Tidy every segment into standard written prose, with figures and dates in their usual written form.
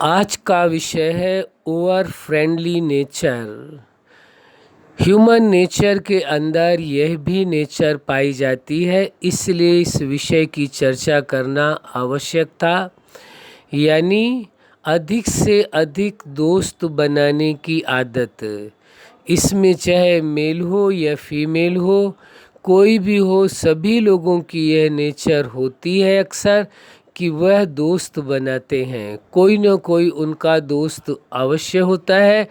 आज का विषय है over friendly nature. Human nature के अंदर यह भी नेचर पाई जाती है, इसलिए इस विषय की चर्चा करना आवश्यक था। यानी अधिक से अधिक दोस्त बनाने की आदत। इसमें चाहे मेल हो या फीमेल हो, कोई भी हो, सभी लोगों की यह नेचर होती है अक्सर कि वह दोस्त बनाते हैं। कोई न कोई उनका दोस्त अवश्य होता है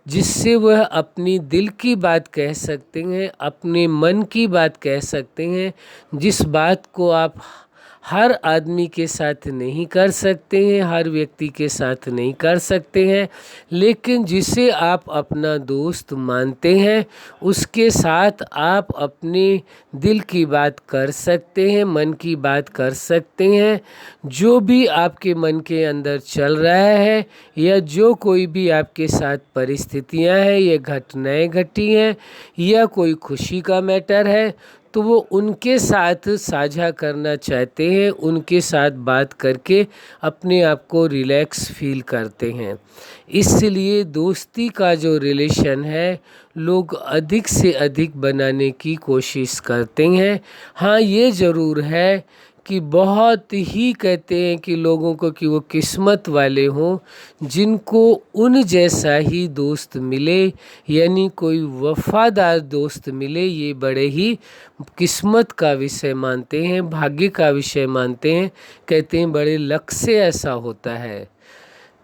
जिससे वह अपनी दिल की बात कह सकते हैं, अपने मन की बात कह सकते हैं। जिस बात को आप हर आदमी के साथ नहीं कर सकते हैं, हर व्यक्ति के साथ नहीं कर सकते हैं, लेकिन जिसे आप अपना दोस्त मानते हैं उसके साथ आप अपने दिल की बात कर सकते हैं, मन की बात कर सकते हैं। जो भी आपके मन के अंदर चल रहा है या जो कोई भी आपके साथ परिस्थितियां हैं या घटनाएं घटी हैं या कोई खुशी का मैटर है, तो वो उनके साथ साझा करना चाहते हैं, उनके साथ बात करके अपने आप को रिलैक्स फील करते हैं। इसलिए दोस्ती का जो रिलेशन है लोग अधिक से अधिक बनाने की कोशिश करते हैं। हाँ, ये ज़रूर है कि बहुत ही कहते हैं कि लोगों को कि वो किस्मत वाले हों जिनको उन जैसा ही दोस्त मिले, यानी कोई वफादार दोस्त मिले। ये बड़े ही किस्मत का विषय मानते हैं, भाग्य का विषय मानते हैं। कहते हैं बड़े लक से ऐसा होता है।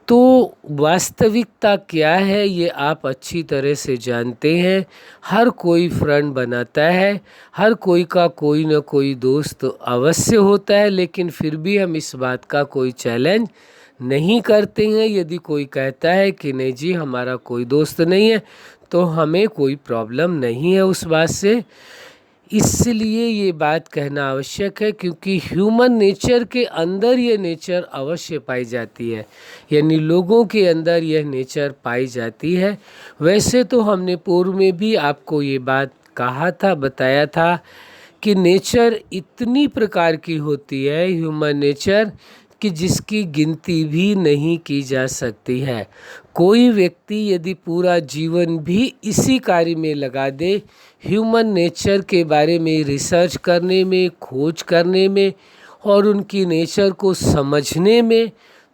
तो वास्तविकता क्या है ये आप अच्छी तरह से जानते हैं। हर कोई फ्रेंड बनाता है, हर कोई का कोई ना कोई दोस्त अवश्य होता है, लेकिन फिर भी हम इस बात का कोई चैलेंज नहीं करते हैं। यदि कोई कहता है कि नहीं जी हमारा कोई दोस्त नहीं है, तो हमें कोई प्रॉब्लम नहीं है उस बात से। इसलिए ये बात कहना आवश्यक है क्योंकि ह्यूमन नेचर के अंदर ये नेचर अवश्य पाई जाती है, यानी लोगों के अंदर यह नेचर पाई जाती है। वैसे तो हमने पूर्व में भी आपको ये बात कहा था, बताया था कि नेचर इतनी प्रकार की होती है, ह्यूमन नेचर, कि जिसकी गिनती भी नहीं की जा सकती है। कोई व्यक्ति यदि पूरा जीवन भी इसी कार्य में लगा दे, ह्यूमन नेचर के बारे में रिसर्च करने में, खोज करने में और उनकी नेचर को समझने में,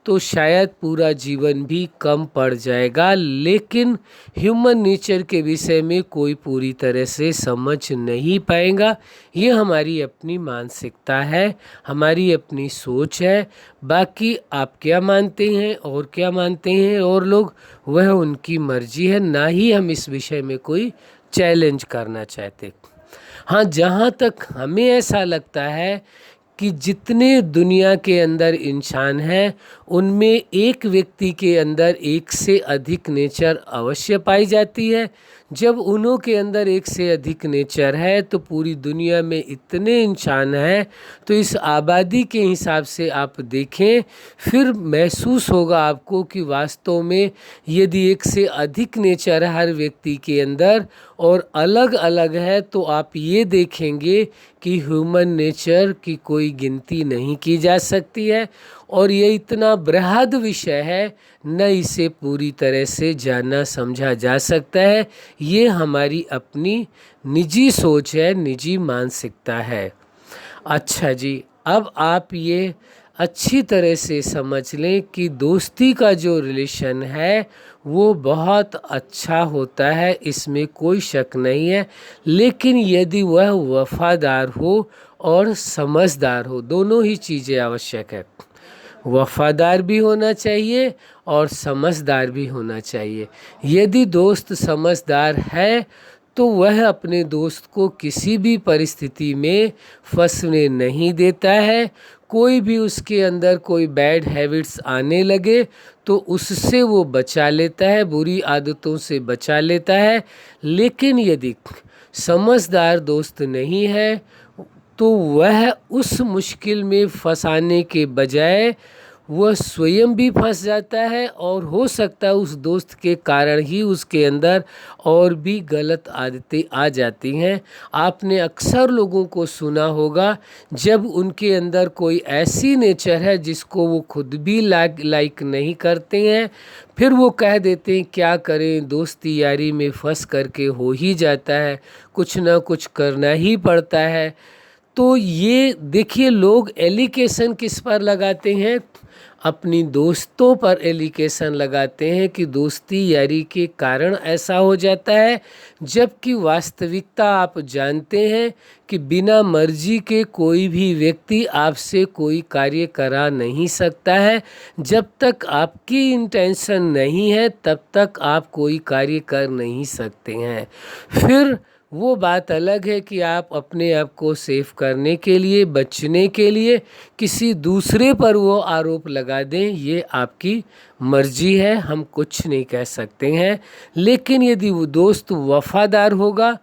तो शायद पूरा जीवन भी कम पड़ जाएगा। लेकिन ह्यूमन नेचर के विषय में कोई पूरी तरह से समझ नहीं पाएगा। ये हमारी अपनी मानसिकता है, हमारी अपनी सोच है। बाकी आप क्या मानते हैं और क्या मानते हैं और लोग, वह उनकी मर्जी है। ना ही हम इस विषय में कोई चैलेंज करना चाहते। हाँ, जहाँ तक हमें ऐसा लगता है कि जितने दुनिया के अंदर इंसान हैं उनमें एक व्यक्ति के अंदर एक से अधिक नेचर अवश्य पाई जाती है। जब उन्हों के अंदर एक से अधिक नेचर है तो पूरी दुनिया में इतने इंसान हैं, तो इस आबादी के हिसाब से आप देखें, फिर महसूस होगा आपको कि वास्तव में यदि एक से अधिक नेचर है हर व्यक्ति के अंदर और अलग अलग है, तो आप ये देखेंगे कि ह्यूमन नेचर की कोई गिनती नहीं की जा सकती है। और ये इतना बृहद विषय है, न इसे पूरी तरह से जानना समझा जा सकता है। ये हमारी अपनी निजी सोच है, निजी मानसिकता है। अच्छा जी, अब आप ये अच्छी तरह से समझ लें कि दोस्ती का जो रिलेशन है वो बहुत अच्छा होता है, इसमें कोई शक नहीं है। लेकिन यदि वह वफादार हो और समझदार हो, दोनों ही चीज़ें आवश्यक है। वफादार भी होना चाहिए और समझदार भी होना चाहिए। यदि दोस्त समझदार है तो वह अपने दोस्त को किसी भी परिस्थिति में फंसने नहीं देता है। कोई भी उसके अंदर कोई बैड हैबिट्स आने लगे तो उससे वो बचा लेता है, बुरी आदतों से बचा लेता है। लेकिन यदि समझदार दोस्त नहीं है तो वह उस मुश्किल में फंसाने के बजाय वह स्वयं भी फंस जाता है और हो सकता है उस दोस्त के कारण ही उसके अंदर और भी गलत आदतें आ जाती हैं। आपने अक्सर लोगों को सुना होगा, जब उनके अंदर कोई ऐसी नेचर है जिसको वो खुद भी लाइक नहीं करते हैं, फिर वो कह देते हैं क्या करें, दोस्ती यारी में फंस करके हो ही जाता है, कुछ ना कुछ करना ही पड़ता है। तो ये देखिए, लोग एलिगेशन किस पर लगाते हैं? अपनी दोस्तों पर एलिगेशन लगाते हैं कि दोस्ती यारी के कारण ऐसा हो जाता है, जबकि वास्तविकता आप जानते हैं कि बिना मर्जी के कोई भी व्यक्ति आपसे कोई कार्य करा नहीं सकता है। जब तक आपकी इंटेंशन नहीं है तब तक आप कोई कार्य कर नहीं सकते हैं। फिर वो बात अलग है कि आप अपने आप को सेफ करने के लिए, बचने के लिए किसी दूसरे पर वो आरोप लगा दें, ये आपकी मर्जी है, हम कुछ नहीं कह सकते हैं। लेकिन यदि वो दोस्त वफादार होगा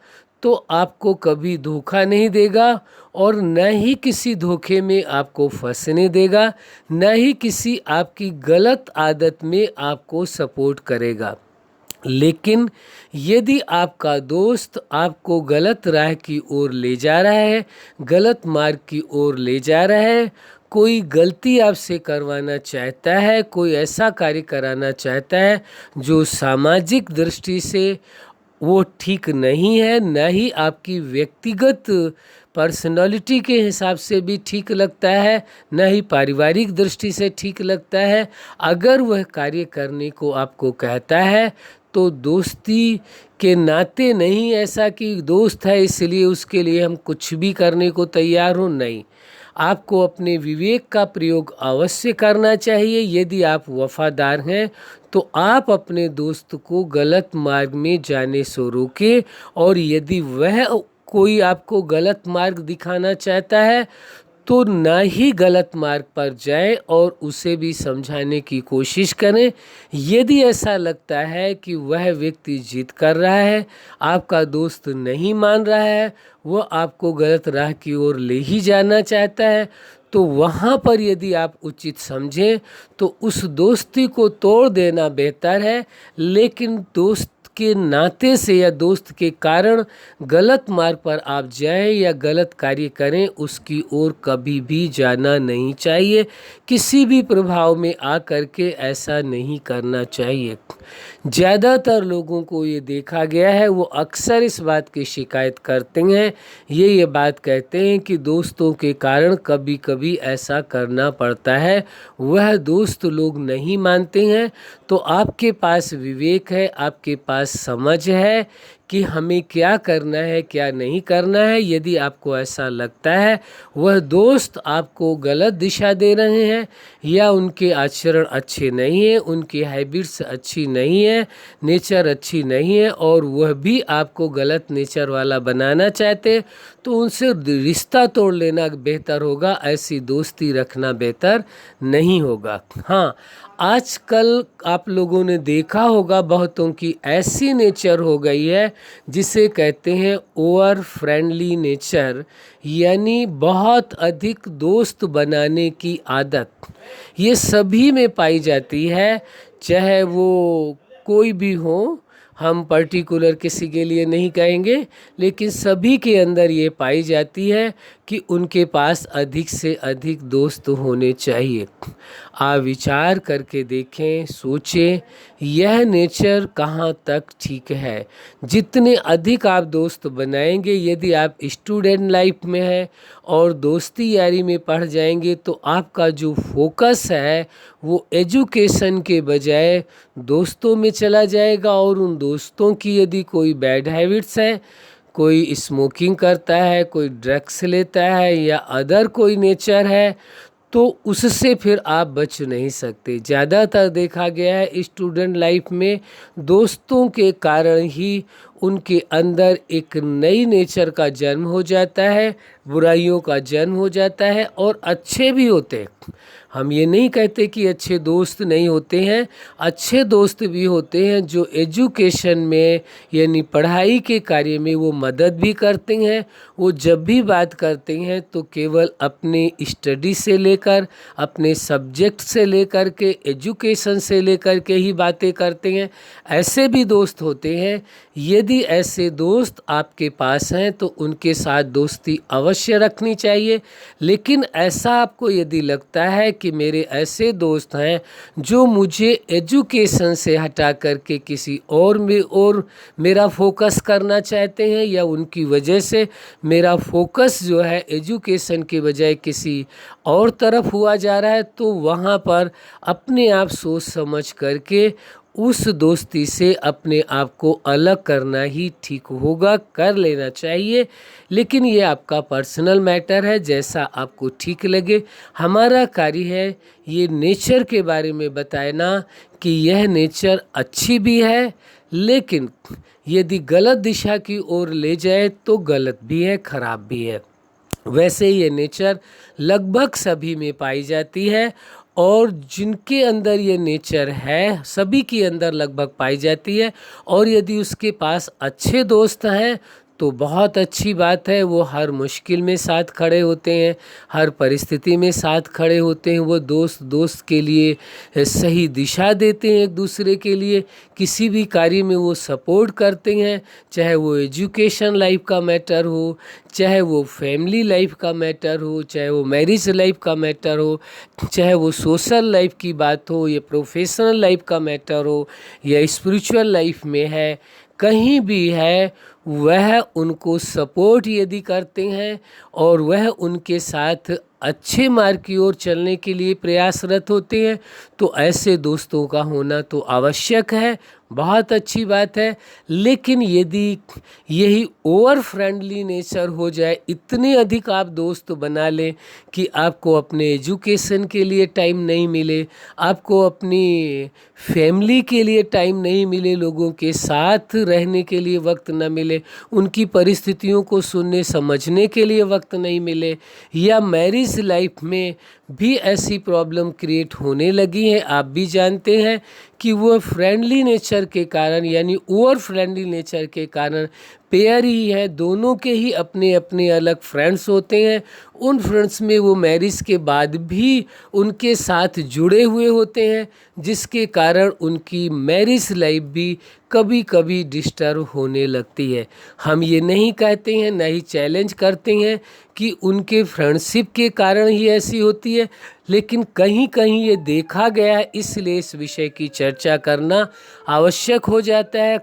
तो आपको कभी धोखा नहीं देगा और न ही किसी धोखे में आपको फंसने देगा, न ही किसी आपकी गलत आदत में आपको सपोर्ट करेगा। लेकिन यदि आपका दोस्त आपको गलत राह की ओर ले जा रहा है, गलत मार्ग की ओर ले जा रहा है, कोई गलती आपसे करवाना चाहता है, कोई ऐसा कार्य कराना चाहता है जो सामाजिक दृष्टि से वो ठीक नहीं है, न ही आपकी व्यक्तिगत पर्सनालिटी के हिसाब से भी ठीक लगता है, न ही पारिवारिक दृष्टि से ठीक लगता है, अगर वह कार्य करने को आपको कहता है तो दोस्ती के नाते नहीं, ऐसा कि दोस्त है इसलिए उसके लिए हम कुछ भी करने को तैयार हो, नहीं। आपको अपने विवेक का प्रयोग अवश्य करना चाहिए। यदि आप वफादार हैं तो आप अपने दोस्त को गलत मार्ग में जाने से रोकें, और यदि वह कोई आपको गलत मार्ग दिखाना चाहता है तो ना ही गलत मार्ग पर जाए और उसे भी समझाने की कोशिश करें। यदि ऐसा लगता है कि वह व्यक्ति जिद कर रहा है, आपका दोस्त नहीं मान रहा है, वह आपको गलत राह की ओर ले ही जाना चाहता है, तो वहाँ पर यदि आप उचित समझें तो उस दोस्ती को तोड़ देना बेहतर है। लेकिन दोस्त के नाते से या दोस्त के कारण गलत मार्ग पर आप जाएं या गलत कार्य करें, उसकी ओर कभी भी जाना नहीं चाहिए। किसी भी प्रभाव में आ करके ऐसा नहीं करना चाहिए। ज़्यादातर लोगों को ये देखा गया है, वो अक्सर इस बात की शिकायत करते हैं, ये बात कहते हैं कि दोस्तों के कारण कभी कभी ऐसा करना पड़ता है, वह दोस्त लोग नहीं मानते हैं। तो आपके पास विवेक है, आपके पास समझ है कि हमें क्या करना है क्या नहीं करना है। यदि आपको ऐसा लगता है वह दोस्त आपको गलत दिशा दे रहे हैं या उनके आचरण अच्छे नहीं है, उनकी हैबिट्स अच्छी नहीं है, नेचर अच्छी नहीं है, और वह भी आपको गलत नेचर वाला बनाना चाहते, तो उनसे रिश्ता तोड़ लेना बेहतर होगा, ऐसी दोस्ती रखना बेहतर नहीं होगा। हाँ, आजकल आप लोगों ने देखा होगा बहुतों की ऐसी नेचर हो गई है जिसे कहते हैं ओवर फ्रेंडली नेचर, यानी बहुत अधिक दोस्त बनाने की आदत। ये सभी में पाई जाती है, चाहे वो कोई भी हो, हम पर्टिकुलर किसी के लिए नहीं कहेंगे, लेकिन सभी के अंदर ये पाई जाती है कि उनके पास अधिक से अधिक दोस्त होने चाहिए। आप विचार करके देखें, सोचें, यह नेचर कहाँ तक ठीक है। जितने अधिक आप दोस्त बनाएंगे, यदि आप स्टूडेंट लाइफ में हैं और दोस्ती यारी में पढ़ जाएंगे, तो आपका जो फोकस है वो एजुकेशन के बजाय दोस्तों में चला जाएगा, और उन दोस्तों की यदि कोई बैड हैबिट्स है, कोई स्मोकिंग करता है, कोई ड्रग्स लेता है या अदर कोई नेचर है, तो उससे फिर आप बच नहीं सकते। ज़्यादातर देखा गया है स्टूडेंट लाइफ में दोस्तों के कारण ही उनके अंदर एक नई नेचर का जन्म हो जाता है, बुराइयों का जन्म हो जाता है, और अच्छे भी होते हैं। हम ये नहीं कहते कि अच्छे दोस्त नहीं होते हैं, अच्छे दोस्त भी होते हैं जो एजुकेशन में यानी पढ़ाई के कार्य में वो मदद भी करते हैं। वो जब भी बात करते हैं तो केवल अपने स्टडी से लेकर, अपने सब्जेक्ट से लेकर के, एजुकेशन से लेकर के ही बातें करते हैं। ऐसे भी दोस्त होते हैं। यदि ऐसे दोस्त आपके पास हैं तो उनके साथ दोस्ती अवश्य रखनी चाहिए। लेकिन ऐसा आपको यदि लगता है कि मेरे ऐसे दोस्त हैं जो मुझे एजुकेशन से हटा करके किसी और में और मेरा फोकस करना चाहते हैं, या उनकी वजह से मेरा फोकस जो है एजुकेशन के बजाय किसी और तरफ हुआ जा रहा है, तो वहाँ पर अपने आप सोच समझ करके उस दोस्ती से अपने आप को अलग करना ही ठीक होगा, कर लेना चाहिए। लेकिन ये आपका पर्सनल मैटर है, जैसा आपको ठीक लगे। हमारा कार्य है ये नेचर के बारे में बताना कि यह नेचर अच्छी भी है, लेकिन यदि गलत दिशा की ओर ले जाए तो गलत भी है, खराब भी है। वैसे ये नेचर लगभग सभी में पाई जाती है, और जिनके अंदर ये नेचर है सभी के अंदर लगभग पाई जाती है। और यदि उसके पास अच्छे दोस्त हैं तो बहुत अच्छी बात है। वो हर मुश्किल में साथ खड़े होते हैं, हर परिस्थिति में साथ खड़े होते हैं। वो दोस्त दोस्त के लिए सही दिशा देते हैं, एक दूसरे के लिए किसी भी कार्य में वो सपोर्ट करते हैं, चाहे वो एजुकेशन लाइफ का मैटर हो, चाहे वो फैमिली लाइफ का मैटर हो, चाहे वो मैरिज लाइफ का मैटर हो, चाहे वो सोशल लाइफ की बात हो, या प्रोफेशनल लाइफ का मैटर हो, या स्पिरिचुअल लाइफ में है, कहीं भी है, वह उनको सपोर्ट यदि करते हैं और वह उनके साथ अच्छे मार्ग की ओर चलने के लिए प्रयासरत होते हैं, तो ऐसे दोस्तों का होना तो आवश्यक है, बहुत अच्छी बात है। लेकिन यदि यही ओवर फ्रेंडली नेचर हो जाए, इतने अधिक आप दोस्त बना लें कि आपको अपने एजुकेशन के लिए टाइम नहीं मिले, आपको अपनी फैमिली के लिए टाइम नहीं मिले, लोगों के साथ रहने के लिए वक्त न मिले, उनकी परिस्थितियों को सुनने समझने के लिए वक्त नहीं मिले, या मैरिज लाइफ में भी ऐसी प्रॉब्लम क्रिएट होने लगी है। आप भी जानते हैं कि वो फ्रेंडली नेचर के कारण, यानी ओवर फ्रेंडली नेचर के कारण पेयर ही है, दोनों के ही अपने अपने अलग फ्रेंड्स होते हैं। उन फ्रेंड्स में वो मैरिज के बाद भी उनके साथ जुड़े हुए होते हैं, जिसके कारण उनकी मैरिज लाइफ भी कभी कभी डिस्टर्ब होने लगती है। हम ये नहीं कहते हैं, नहीं चैलेंज करते हैं कि उनके फ्रेंडशिप के कारण ही ऐसी होती है, लेकिन कहीं कहीं ये देखा गया है, इसलिए इस विषय की चर्चा करना आवश्यक हो जाता है।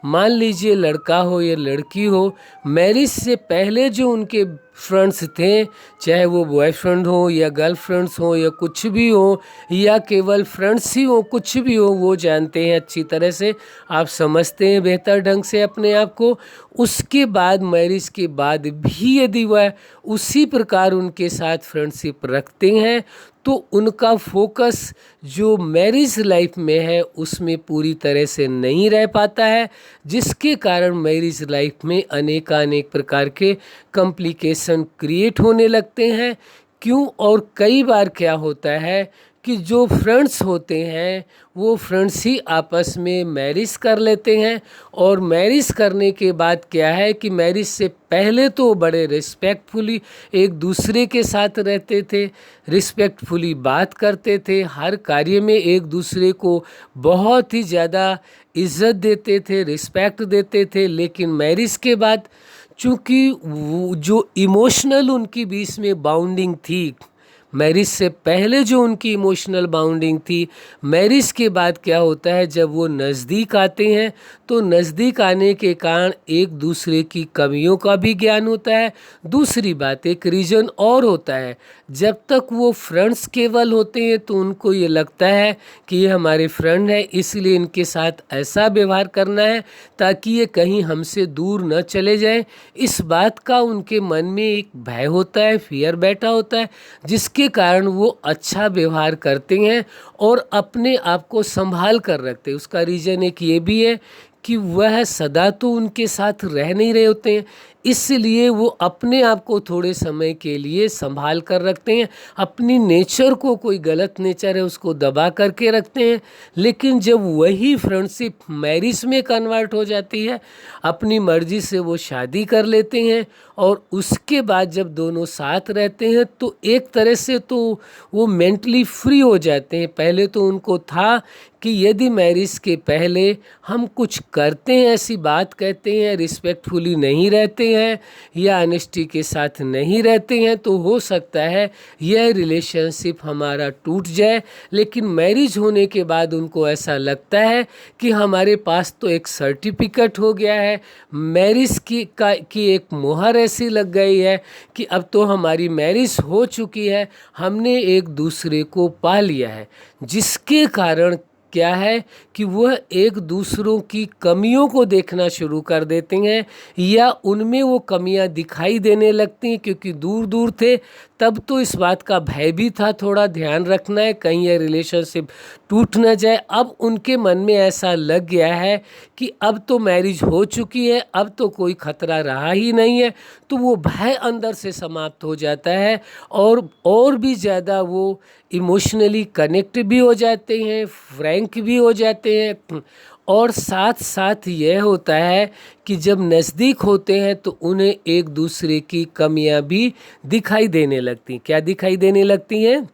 मान लीजिए लड़का हो या लड़की हो, मैरिज से पहले जो उनके फ्रेंड्स थे, चाहे वो बॉयफ्रेंड हो या गर्लफ्रेंड्स हो या कुछ भी हो, या केवल फ्रेंड्स ही हो, कुछ भी हो, वो जानते हैं अच्छी तरह से, आप समझते हैं बेहतर ढंग से अपने आप को। उसके बाद मैरिज के बाद भी यदि वह उसी प्रकार उनके साथ फ्रेंडशिप रखते हैं, तो उनका फोकस जो मैरिज लाइफ में है उसमें पूरी तरह से नहीं रह पाता है, जिसके कारण मैरिज लाइफ में अनेकानेक प्रकार के कॉम्प्लिकेशन क्रिएट होने लगते हैं। क्यों? और कई बार क्या होता है कि जो फ्रेंड्स होते हैं वो फ्रेंड्स ही आपस में मैरिज कर लेते हैं, और मैरिज करने के बाद क्या है कि मैरिज से पहले तो बड़े रिस्पेक्टफुली एक दूसरे के साथ रहते थे, रिस्पेक्टफुली बात करते थे, हर कार्य में एक दूसरे को बहुत ही ज़्यादा इज्जत देते थे, रिस्पेक्ट देते थे। लेकिन मैरिज के बाद चूँकि जो इमोशनल उनकी बीच में बाउंडिंग थी, मैरिज से पहले जो उनकी इमोशनल बाउंडिंग थी, मैरिज के बाद क्या होता है, जब वो नज़दीक आते हैं तो नज़दीक आने के कारण एक दूसरे की कमियों का भी ज्ञान होता है। दूसरी बात, एक रीज़न और होता है, जब तक वो फ्रेंड्स केवल होते हैं तो उनको ये लगता है कि ये हमारे फ्रेंड है, इसलिए इनके साथ ऐसा व्यवहार करना है ताकि ये कहीं हमसे दूर न चले जाएं। इस बात का उनके मन में एक भय होता है, फियर बैठा होता है, जिसके कारण वो अच्छा व्यवहार करते हैं और अपने आप को संभाल कर रखते हैं। उसका रीज़न एक ये भी है कि वह सदा तो उनके साथ रह नहीं रहे होते हैं, इसलिए वो अपने आप को थोड़े समय के लिए संभाल कर रखते हैं, अपनी नेचर को, कोई गलत नेचर है उसको दबा करके रखते हैं। लेकिन जब वही फ्रेंडशिप मैरिज में कन्वर्ट हो जाती है, अपनी मर्जी से वो शादी कर लेते हैं और उसके बाद जब दोनों साथ रहते हैं तो एक तरह से तो वो मेंटली फ्री हो जाते हैं। पहले तो उनको था कि यदि मैरिज के पहले हम कुछ करते हैं, ऐसी बात कहते हैं, रिस्पेक्टफुली नहीं रहते हैं या ऑनेस्टी के साथ नहीं रहते हैं, तो हो सकता है यह रिलेशनशिप हमारा टूट जाए। लेकिन मैरिज होने के बाद उनको ऐसा लगता है कि हमारे पास तो एक सर्टिफिकेट हो गया है, मैरिज की एक मोहर ऐसी लग गई है कि अब तो हमारी मैरिज हो चुकी है, हमने एक दूसरे को पा लिया है। जिसके कारण क्या है कि वह एक दूसरों की कमियों को देखना शुरू कर देते हैं या उनमें वो कमियां दिखाई देने लगती हैं। क्योंकि दूर दूर थे तब तो इस बात का भय भी था, थोड़ा ध्यान रखना है कहीं यह रिलेशनशिप टूट न जाए। अब उनके मन में ऐसा लग गया है कि अब तो मैरिज हो चुकी है, अब तो कोई खतरा रहा ही नहीं है, तो वो भय अंदर से समाप्त हो जाता है और भी ज़्यादा वो इमोशनली कनेक्ट भी हो जाते हैं, फ्रैंक भी हो जाते हैं। और साथ साथ यह होता है कि जब नज़दीक होते हैं तो उन्हें एक दूसरे की कमियां भी दिखाई देने लगती हैं। क्या दिखाई देने लगती हैं?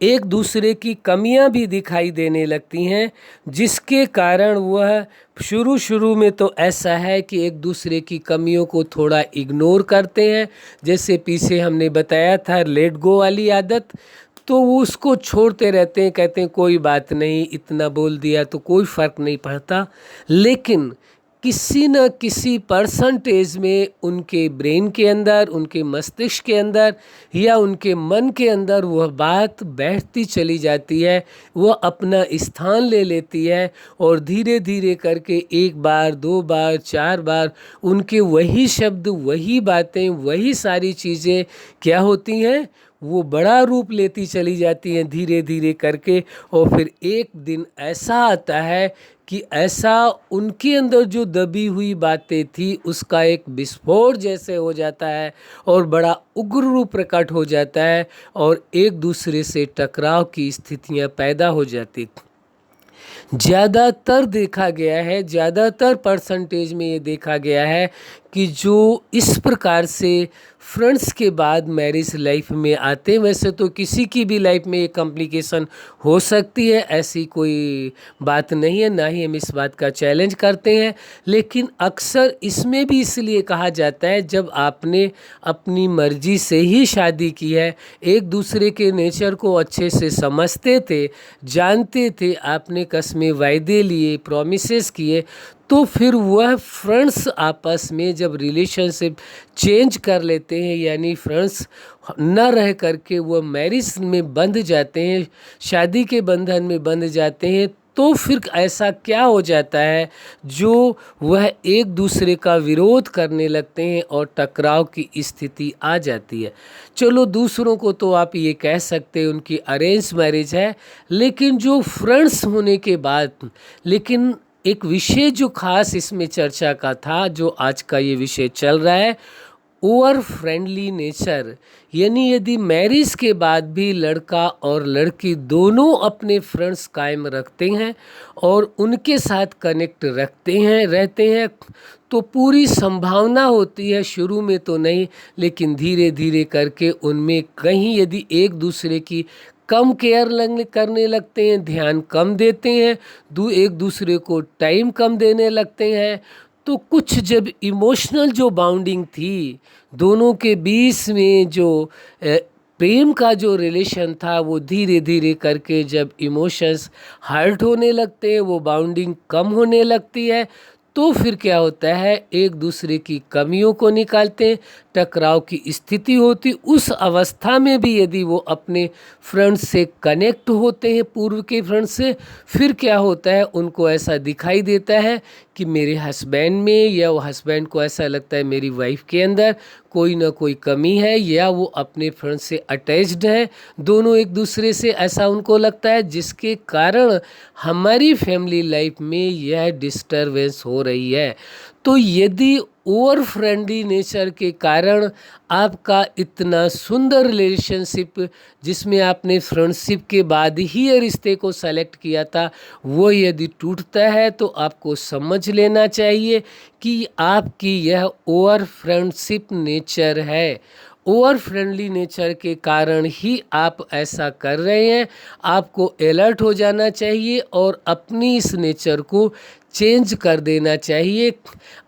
एक दूसरे की कमियां भी दिखाई देने लगती हैं, जिसके कारण वह शुरू में तो ऐसा है कि एक दूसरे की कमियों को थोड़ा इग्नोर करते हैं। जैसे पीछे हमने बताया था लेट गो वाली आदत, तो वो उसको छोड़ते रहते हैं, कहते हैं कोई बात नहीं, इतना बोल दिया तो कोई फ़र्क नहीं पड़ता। लेकिन किसी न किसी परसेंटेज में उनके ब्रेन के अंदर, उनके मस्तिष्क के अंदर या उनके मन के अंदर वह बात बैठती चली जाती है, वह अपना स्थान ले लेती है और धीरे धीरे करके एक बार, दो बार, चार बार उनके वही शब्द, वही बातें, वही सारी चीज़ें क्या होती हैं, वो बड़ा रूप लेती चली जाती हैं धीरे धीरे करके। और फिर एक दिन ऐसा आता है कि ऐसा उनके अंदर जो दबी हुई बातें थी उसका एक विस्फोट जैसे हो जाता है और बड़ा उग्र रूप प्रकट हो जाता है और एक दूसरे से टकराव की स्थितियां पैदा हो जाती। ज़्यादातर देखा गया है, ज़्यादातर परसेंटेज में ये देखा गया है कि जो इस प्रकार से फ्रेंड्स के बाद मैरिज लाइफ में आते हैं, वैसे तो किसी की भी लाइफ में ये कॉम्प्लिकेशन हो सकती है, ऐसी कोई बात नहीं है, ना ही हम इस बात का चैलेंज करते हैं। लेकिन अक्सर इसमें भी इसलिए कहा जाता है जब आपने अपनी मर्जी से ही शादी की है, एक दूसरे के नेचर को अच्छे से समझते थे, जानते थे, आपने कसमें वायदे लिए, प्रॉमिसेस किए, तो फिर वह फ्रेंड्स आपस में जब रिलेशनशिप चेंज कर लेते हैं, यानी फ्रेंड्स न रह करके वह मैरिज में बंध जाते हैं, शादी के बंधन में बंध जाते हैं, तो फिर ऐसा क्या हो जाता है जो वह एक दूसरे का विरोध करने लगते हैं और टकराव की स्थिति आ जाती है। चलो दूसरों को तो आप ये कह सकते हैं उनकी अरेंज मैरिज है, लेकिन जो फ्रेंड्स होने के बाद, लेकिन एक विषय जो खास इसमें चर्चा का था, जो आज का ये विषय चल रहा है, ओवर फ्रेंडली नेचर, यानी यदि मैरिज के बाद भी लड़का और लड़की दोनों अपने फ्रेंड्स कायम रखते हैं और उनके साथ कनेक्ट रहते हैं, तो पूरी संभावना होती है, शुरू में तो नहीं लेकिन धीरे धीरे करके उनमें कहीं यदि एक दूसरे की कम केयर करने लगते हैं, ध्यान कम देते हैं, एक दूसरे को टाइम कम देने लगते हैं, तो कुछ जब इमोशनल जो बाउंडिंग थी दोनों के बीच में, जो प्रेम का जो रिलेशन था, वो धीरे धीरे करके जब इमोशंस हर्ट होने लगते हैं, वो बाउंडिंग कम होने लगती है, तो फिर क्या होता है, एक दूसरे की कमियों को निकालते हैं, टकराव की स्थिति होती। उस अवस्था में भी यदि वो अपने फ्रेंड से कनेक्ट होते हैं, पूर्व के फ्रेंड से, फिर क्या होता है, उनको ऐसा दिखाई देता है कि मेरे हस्बैंड में, या वो हस्बैंड को ऐसा लगता है मेरी वाइफ के अंदर कोई ना कोई कमी है, या वो अपने फ्रेंड से अटैच्ड है, दोनों एक दूसरे से, ऐसा उनको लगता है, जिसके कारण हमारी फैमिली लाइफ में यह डिस्टरबेंस हो रही है। तो यदि ओवर फ्रेंडली नेचर के कारण आपका इतना सुंदर रिलेशनशिप, जिसमें आपने फ्रेंडशिप के बाद ही ये रिश्ते को सेलेक्ट किया था, वो यदि टूटता है तो आपको समझ लेना चाहिए कि आपकी यह ओवर फ्रेंडशिप नेचर है। ओवर फ्रेंडली नेचर के कारण ही आप ऐसा कर रहे हैं। आपको अलर्ट हो जाना चाहिए और अपनी इस नेचर को चेंज कर देना चाहिए।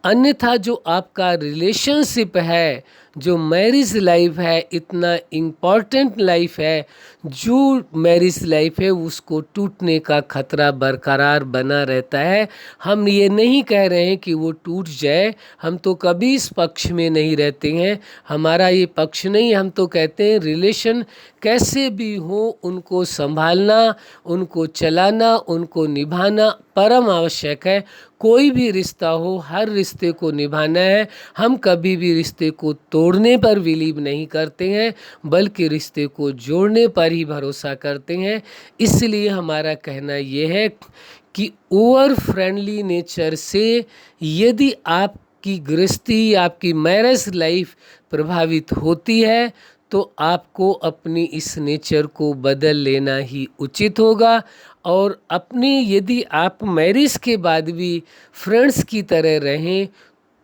अन्यथा जो आपका रिलेशनशिप है, जो मैरिज लाइफ है, इतना इम्पॉर्टेंट लाइफ है, जो मैरिज लाइफ है उसको टूटने का खतरा बरकरार बना रहता है। हम ये नहीं कह रहे हैं कि वो टूट जाए, हम तो कभी इस पक्ष में नहीं रहते हैं, हमारा ये पक्ष नहीं। हम तो कहते हैं रिलेशन कैसे भी हो उनको संभालना, उनको चलाना, उनको निभाना परम आवश्यक है। कोई भी रिश्ता हो, हर रिश्ते को निभाना है। हम कभी भी रिश्ते को तोड़ने पर बिलीव नहीं करते हैं, बल्कि रिश्ते को जोड़ने पर ही भरोसा करते हैं। इसलिए हमारा कहना यह है कि ओवर फ्रेंडली नेचर से यदि आपकी गृहस्थी, आपकी मैरिज लाइफ प्रभावित होती है, तो आपको अपनी इस नेचर को बदल लेना ही उचित होगा। और अपनी यदि आप मैरिज के बाद भी फ्रेंड्स की तरह रहें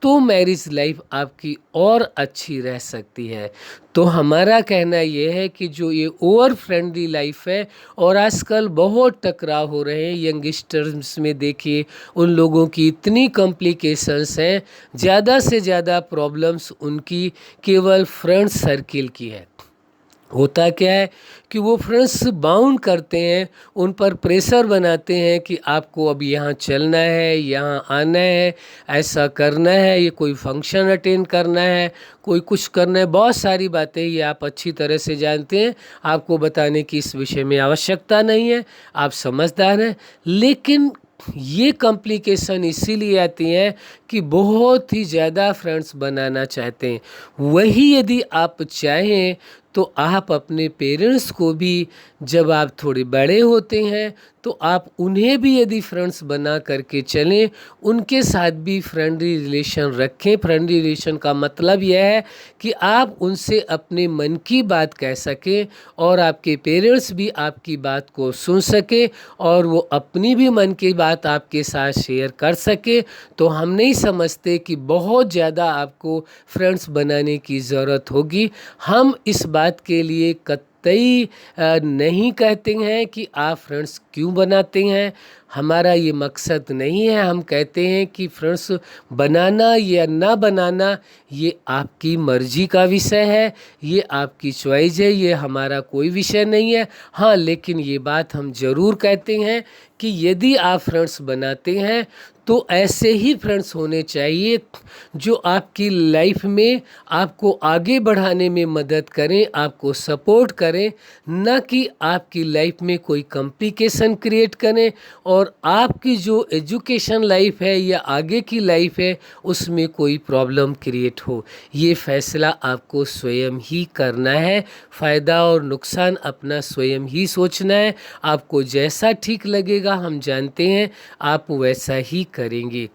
तो मैरिज लाइफ आपकी और अच्छी रह सकती है। तो हमारा कहना यह है कि जो ये ओवर फ्रेंडली लाइफ है, और आजकल बहुत टकराव हो रहे हैं यंगस्टर्स में, देखिए उन लोगों की इतनी कॉम्प्लिकेशंस हैं, ज़्यादा से ज़्यादा प्रॉब्लम्स उनकी केवल फ्रेंड सर्किल की है। होता क्या है कि वो फ्रेंड्स बाउंड करते हैं, उन पर प्रेशर बनाते हैं कि आपको अब यहाँ चलना है, यहाँ आना है, ऐसा करना है, ये कोई फंक्शन अटेंड करना है, कोई कुछ करना है, बहुत सारी बातें ये आप अच्छी तरह से जानते हैं। आपको बताने की इस विषय में आवश्यकता नहीं है, आप समझदार हैं। लेकिन ये कॉम्प्लिकेशन इसीलिए आती हैं कि बहुत ही ज़्यादा फ्रेंड्स बनाना चाहते हैं। वही यदि आप चाहें तो आप अपने पेरेंट्स को भी, जब आप थोड़े बड़े होते हैं तो आप उन्हें भी यदि फ्रेंड्स बना करके चलें, उनके साथ भी फ्रेंडली रिलेशन रखें। फ्रेंडली रिलेशन का मतलब यह है कि आप उनसे अपने मन की बात कह सकें और आपके पेरेंट्स भी आपकी बात को सुन सके और वो अपनी भी मन की बात आपके साथ शेयर कर सके। तो हम नहीं समझते कि बहुत ज़्यादा आपको फ्रेंड्स बनाने की ज़रूरत होगी। हम इस बात के लिए कतई नहीं कहते हैं कि आप फ्रेंड्स क्यों बनाते हैं, हमारा ये मकसद नहीं है। हम कहते हैं कि फ्रेंड्स बनाना या ना बनाना ये आपकी मर्जी का विषय है, ये आपकी चॉइस है, ये हमारा कोई विषय नहीं है। हाँ, लेकिन ये बात हम ज़रूर कहते हैं कि यदि आप फ्रेंड्स बनाते हैं तो ऐसे ही फ्रेंड्स होने चाहिए जो आपकी लाइफ में आपको आगे बढ़ाने में मदद करें, आपको सपोर्ट करें, न कि आपकी लाइफ में कोई कॉम्प्लिकेशन क्रिएट करें और आपकी जो एजुकेशन लाइफ है या आगे की लाइफ है उसमें कोई प्रॉब्लम क्रिएट हो। ये फैसला आपको स्वयं ही करना है, फ़ायदा और नुकसान अपना स्वयं ही सोचना है। आपको जैसा ठीक लगेगा, हम जानते हैं, आप वैसा ही करेंगे।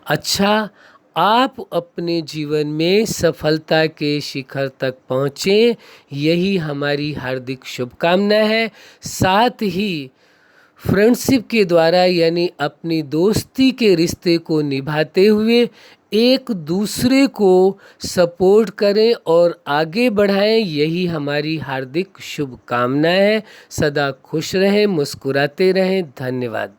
अच्छा, आप अपने जीवन में सफलता के शिखर तक पहुँचें, यही हमारी हार्दिक शुभकामना है। साथ ही फ्रेंडशिप के द्वारा यानी अपनी दोस्ती के रिश्ते को निभाते हुए एक दूसरे को सपोर्ट करें और आगे बढ़ाएं, यही हमारी हार्दिक शुभकामना है। सदा खुश रहें, मुस्कुराते रहें। धन्यवाद।